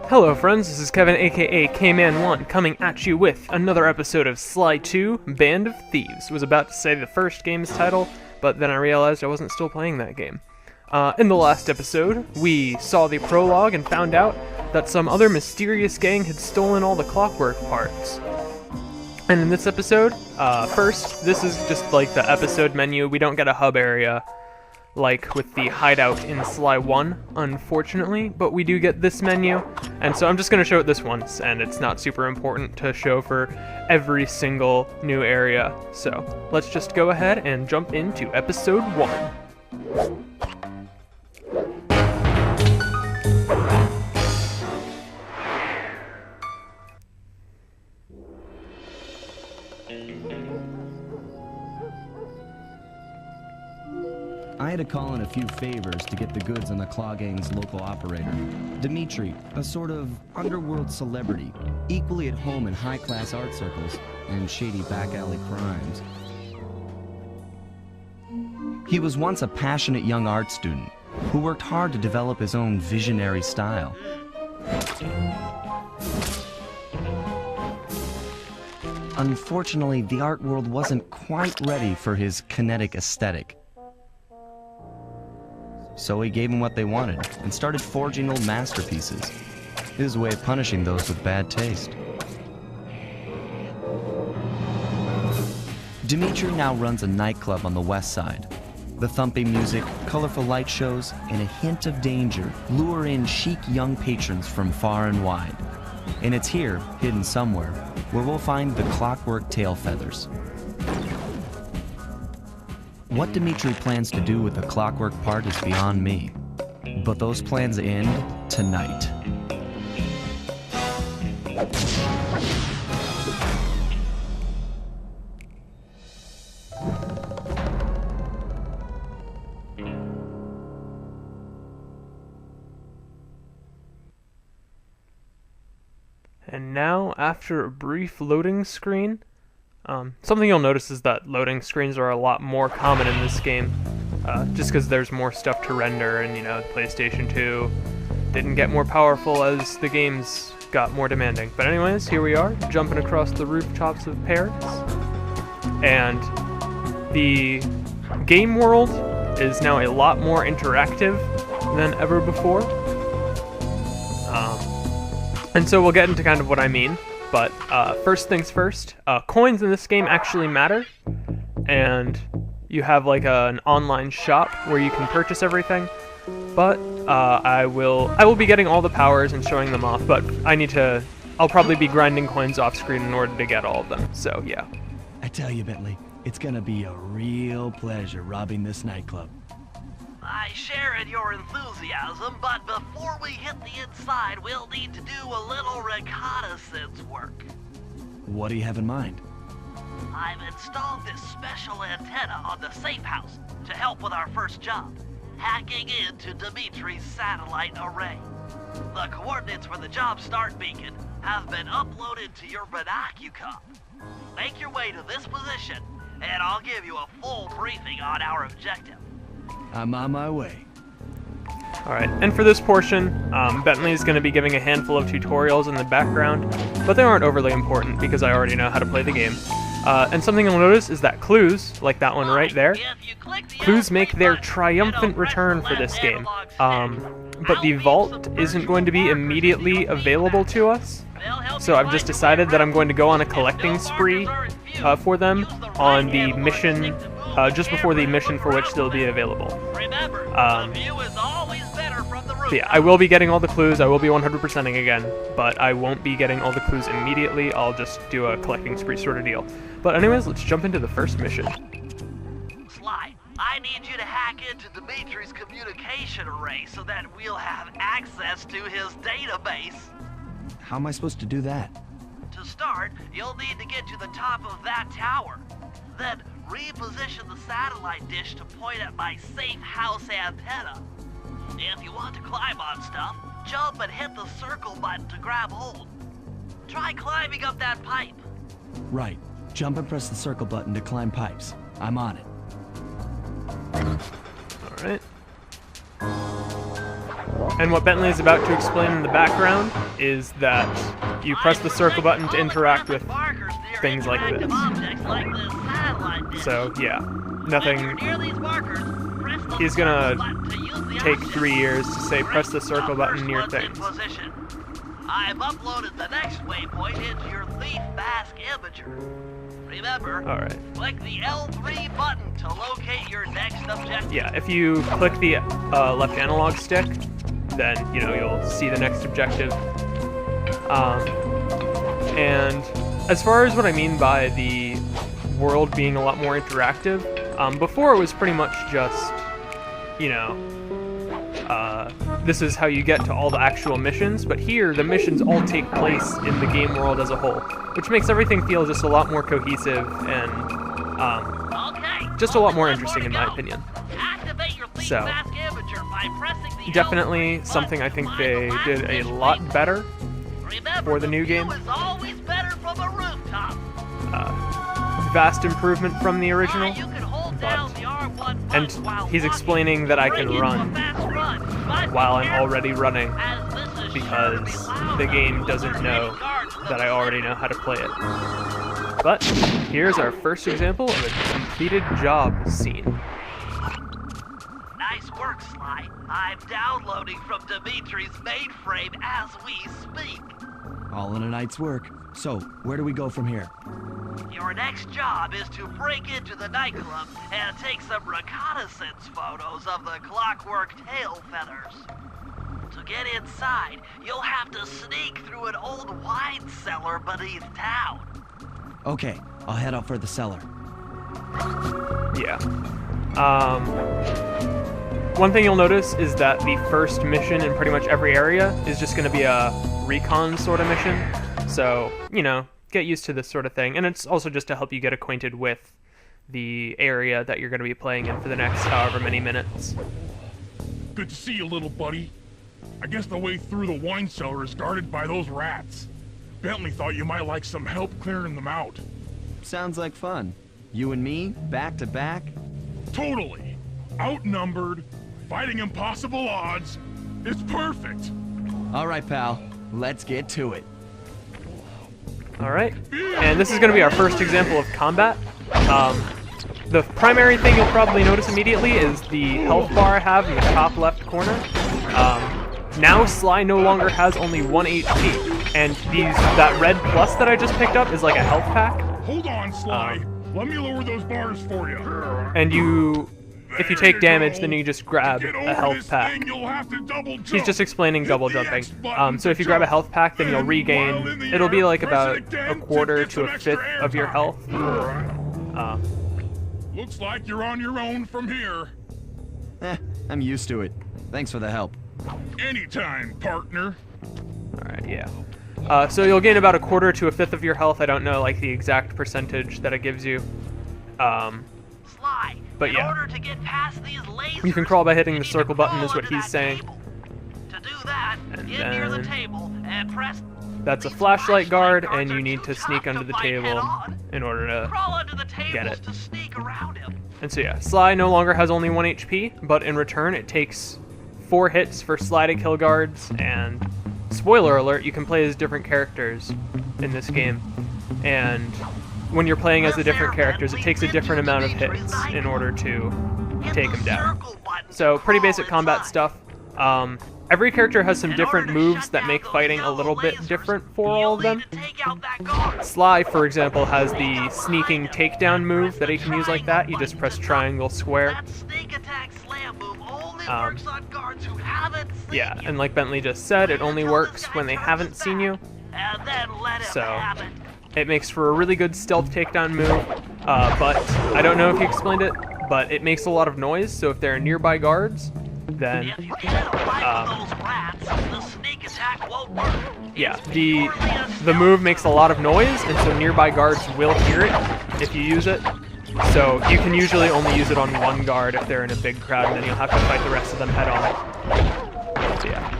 Hello friends, this is Kevin aka K-Man1 coming at you with another episode of Sly 2 Band of Thieves. Was about to say the first game's title, but then I realized I wasn't still playing that game. In the last episode, we saw the prologue and found out that some other mysterious gang had stolen all the clockwork parts. And in this episode, first, this is just like the episode menu. We don't get a hub area like with the hideout in Sly 1, unfortunately, but we do get this menu, and so I'm just going to show it this once, and it's not super important to show for every single new area, so let's just go ahead and jump into episode 1. I had to call in a few favors to get the goods on the Klaww Gang's local operator, Dmitri, a sort of underworld celebrity, equally at home in high-class art circles and shady back-alley crimes. He was once a passionate young art student who worked hard to develop his own visionary style. Unfortunately, the art world wasn't quite ready for his kinetic aesthetic. So he gave them what they wanted and started forging old masterpieces. His way of punishing those with bad taste. Dmitri now runs a nightclub on the west side. The thumping music, colorful light shows, and a hint of danger lure in chic young patrons from far and wide. And it's here, hidden somewhere, where we'll find the clockwork tail feathers. What Dmitri plans to do with the clockwork part is beyond me, but those plans end tonight. And now, after a brief loading screen, something you'll notice is that loading screens are a lot more common in this game, just because there's more stuff to render, and the PlayStation 2 didn't get more powerful as the games got more demanding. But anyways, here we are, jumping across the rooftops of Paris, and the game world is now a lot more interactive than ever before, and so we'll get into kind of what I mean. But first things first, coins in this game actually matter, and you have like an online shop where you can purchase everything. But I will be getting all the powers and showing them off. But I'll probably be grinding coins off screen in order to get all of them. So yeah. I tell you, Bentley, it's gonna be a real pleasure robbing this nightclub. I share in your enthusiasm, but before we hit the inside, we'll need to do a little reconnaissance work. What do you have in mind? I've installed this special antenna on the safe house to help with our first job, hacking into Dmitri's satellite array. The coordinates for the job start beacon have been uploaded to your binocucom. Make your way to this position, and I'll give you a full briefing on our objective. I'm on my way. Alright, and for this portion, Bentley is going to be giving a handful of tutorials in the background, but they aren't overly important because I already know how to play the game. And something you'll notice is that clues, like that one right there, clues make their triumphant return for this game. But the vault isn't going to be immediately available to us, so I've just decided that I'm going to go on a collecting spree for them on the mission, just before the mission for which they'll be available. Yeah, I will be getting all the clues, I will be 100%ing again, but I won't be getting all the clues immediately. I'll just do a collecting spree sort of deal. But anyways, let's jump into the first mission. Sly, I need you to hack into Dmitri's communication array so that we'll have access to his database. How am I supposed to do that? To start, you'll need to get to the top of that tower. Then reposition the satellite dish to point at my safe house antenna. If you want to climb on stuff, jump and hit the circle button to grab hold. Try climbing up that pipe. Right. Jump and press the circle button to climb pipes. I'm on it. Alright. And what Bentley is about to explain in the background is that you press the circle button to interact with things like this. So yeah, nothing. He's gonna take 3 years to say press the circle button near things. I've uploaded the next waypoint into your Thief Mask Imager. Remember, click the L3 button to locate your next objective. Yeah, if you click the left analog stick, then you'll see the next objective. And as far as what I mean by the world being a lot more interactive, before it was pretty much just, this is how you get to all the actual missions, but here the missions all take place in the game world as a whole, which makes everything feel just a lot more cohesive and just a lot more interesting in my opinion. So, definitely something I think they did a lot better for the new game. Vast improvement from the original, and he's explaining that I can run while I'm already running because the game doesn't know that I already know how to play it. But here's our first example of a completed job scene. Nice work, Sly. I'm downloading from Dmitri's mainframe as we speak. All in a night's work. So, where do we go from here? Your next job is to break into the nightclub and take some reconnaissance photos of the clockwork tail feathers. To get inside, you'll have to sneak through an old wine cellar beneath town. Okay, I'll head out for the cellar. Yeah. One thing you'll notice is that the first mission in pretty much every area is just going to be a recon sort of mission. So, get used to this sort of thing. And it's also just to help you get acquainted with the area that you're going to be playing in for the next however many minutes. Good to see you, little buddy. I guess the way through the wine cellar is guarded by those rats. Bentley thought you might like some help clearing them out. Sounds like fun. You and me, back to back? Totally. Outnumbered, fighting impossible odds. It's perfect. All right, pal. Let's get to it. Alright, and this is going to be our first example of combat. The primary thing you'll probably notice immediately is the health bar I have in the top left corner. Now Sly no longer has only 1 HP, and that red plus that I just picked up is like a health pack. Hold on, Sly. Let me lower those bars for you. And if you take damage, then you just grab a health pack. He's just explaining double jumping. So if you grab a health pack, then you'll regain. It'll be like about a quarter to a fifth of your health. Looks like you're on your own from here. I'm used to it. Thanks for the help. Anytime, partner. Alright, yeah. So you'll gain about a quarter to a fifth of your health. I don't know like the exact percentage that it gives you. Sly, but yeah. in order to get past these lasers, you can crawl by hitting you the need circle to button crawl is what under he's that saying. table. To do that, And get near the then table and press. that's a These flashlight guard, guards and you are need too to sneak tough under the fight table head-on. in order to Crawl under the tables get it. to sneak around him. And so yeah, Sly no longer has only 1 HP, but in return it takes 4 hits for Sly to kill guards, and spoiler alert, you can play as different characters in this game. And when you're playing as the different characters, it takes a different amount of hits in order to take them down. So pretty basic combat stuff. Every character has some different moves that make fighting a little bit different for all of them. Sly, for example, has the sneaking takedown move that he can use like that. You just press triangle square. Yeah, and like Bentley just said, it only works when they haven't seen you. So it makes for a really good stealth takedown move, but I don't know if he explained it, but it makes a lot of noise, so if there are nearby guards, then yeah, the move makes a lot of noise, and so nearby guards will hear it if you use it. So you can usually only use it on one guard if they're in a big crowd, and then you'll have to fight the rest of them head on. So yeah.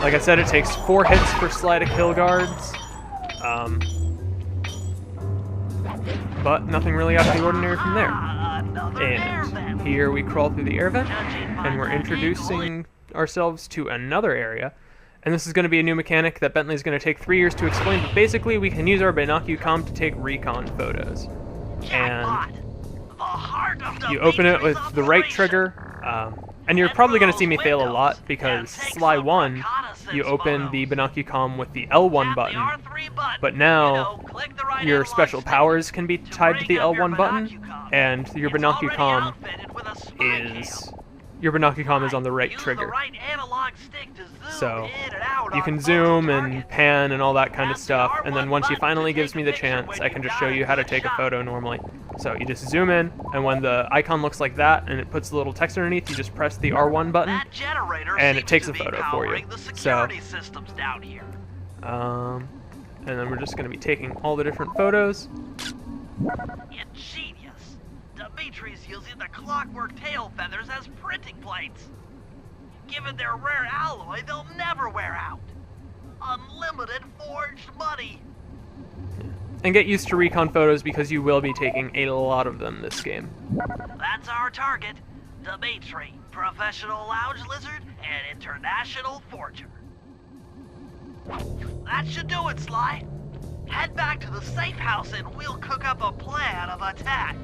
Like I said, it takes 4 hits for Sly to kill guards. But nothing really out of the ordinary from there. And here we crawl through the air vent. and we're introducing ourselves to another area. And this is going to be a new mechanic that Bentley's going to take 3 years to explain, but basically we can use our binocucom to take recon photos. And you open it with the right trigger, and you're probably going to see me fail a lot, because Sly 1, you open the binocucom with the L1 button, but now your special powers can be tied to the L1 button, and your binocucom is on the right trigger. So you can zoom and pan and all that kind of stuff, and then once he finally gives me the chance, I can just show you how to take a photo normally. So you just zoom in, and when the icon looks like that and it puts a little text underneath, you just press the R1 button and it takes a photo for you. So and then we're just going to be taking all the different photos. Ingenious! Dmitri's using the clockwork tail feathers as printing plates. Given their rare alloy, they'll never wear out. Unlimited forged money. And get used to recon photos, because you will be taking a lot of them this game. That's our target. Dmitri, professional lounge lizard and international forger. That should do it, Sly. Head back to the safe house and we'll cook up a plan of attack.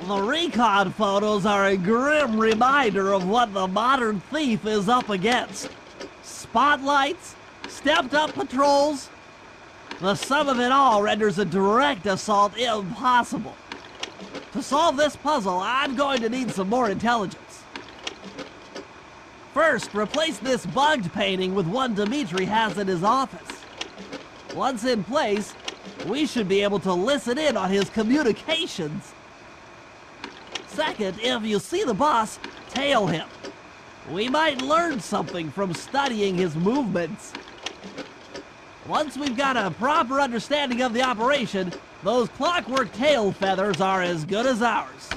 The recon photos are a grim reminder of what the modern thief is up against. Spotlights, stepped-up patrols. The sum of it all renders a direct assault impossible. To solve this puzzle, I'm going to need some more intelligence. First, replace this bugged painting with one Dmitri has in his office. Once in place, we should be able to listen in on his communications. Second, if you see the boss, tail him. We might learn something from studying his movements. Once we've got a proper understanding of the operation, those clockwork tail feathers are as good as ours.